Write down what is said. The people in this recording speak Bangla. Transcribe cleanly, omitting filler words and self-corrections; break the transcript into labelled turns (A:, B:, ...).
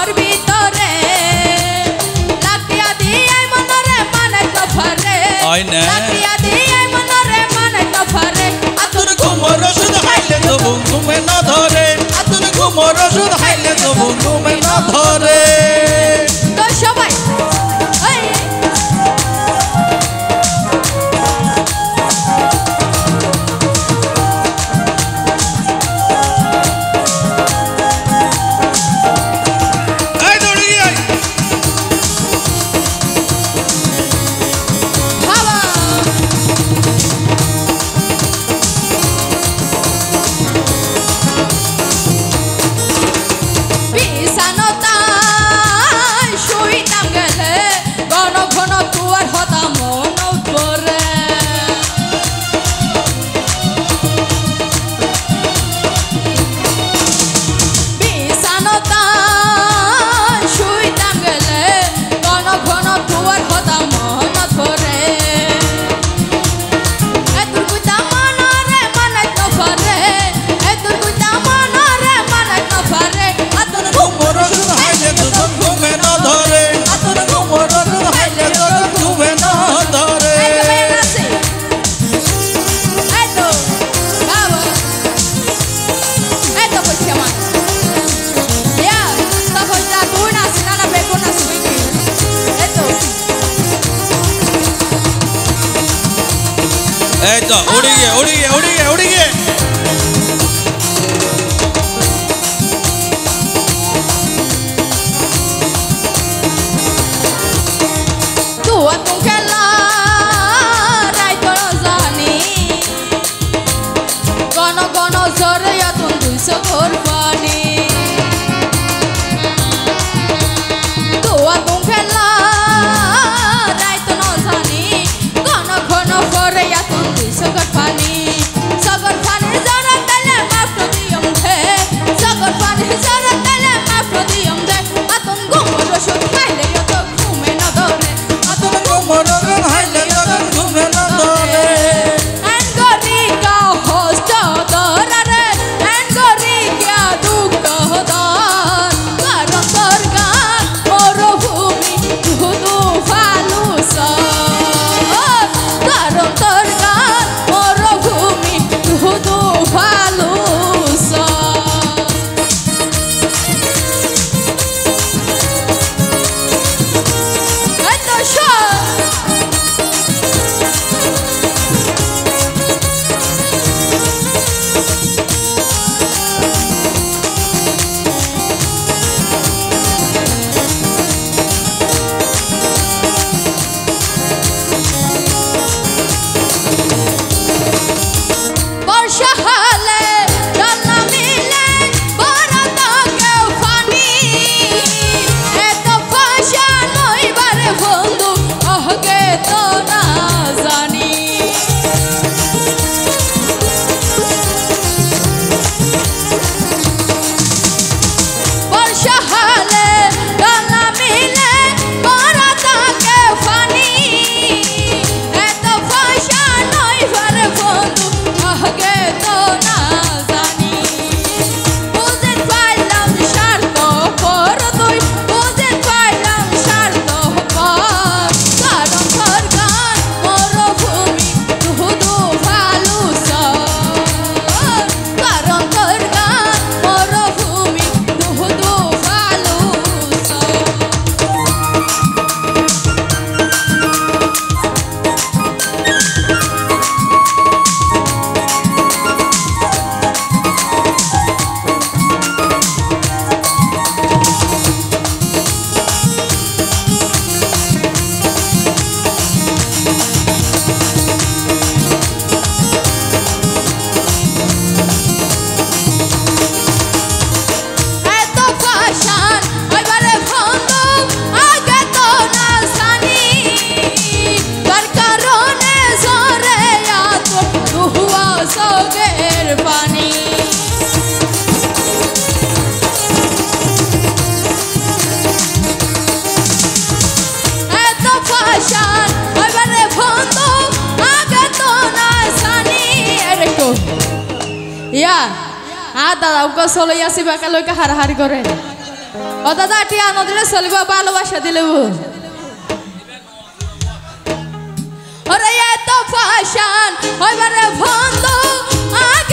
A: ঘর ভিতরে লাকিয়া দিয়ে মনরে মানে কফরে লাকিয়া দিয়ে মনরে মানে কফরে
B: আতুর ঘুমর ওষুধ খাইলে তবু ঘুমে না ধরে আতুর ঘুমর ওষুধ খাইলে তবু ঘুমে না ধরে
A: তো সবাই
B: तो उड़ी गए उड़ी गए उड़ी गए उड़ी गए
A: तू तू खेला राय तो जानी गण गण जोरे तुम 200 घोर पानी तू तू खेला राय तो जानी गण गण जोरे तुम 200 घोर पानी सगर पानी जरा तले माफ्रोदियम दे सगर पानी जरा तले माफ्रोदियम दे तुम घुमर ओषुध खाइले तो घुमे ना धरे
B: तुम घुमर ओषुध खाइले तो घुमे ना धरे
A: एंगोरिका होस्ट दरारे एंगोरिका दुख दर कारण सरगा मरुभूमि धुधु फालुस कारण सरगा मरुभूमि धुधु फालुस এতো বর্ষাকালে জল মিলে বরত কেউ পানি এত পয়সা নইবারে বন্ধু অহগে তো না জানি বর্ষাকালে জল মিলে বরত কেউ পানি এত পয়সা নইবারে বন্ধু অহগে তো না জানি বুঝে পাইলাম স্বার্থ পর তুই বুঝে পাইলাম স্বার্থ পর কারণ সরকার মরুভূমি ধুধু ফালুস কারণ সরকার মরুভূমি ধুধু ফালুস এত পাশান ওইবারে বন্ধু আগে তো না জানি তার কারণে জরে এত রুহুয়া সগের পানি এত পাশান ওইবারে বন্ধু আগে তো না জানি এরকম ইয়া দাদা ওকে চলে আসি বাঁকা লইকে হারাহারি করে ও দাদা টিয়া নদীরে চলিব ভালোবাসা দিলেও ওরে এত ফাশান হইবারে বন্ধু আগে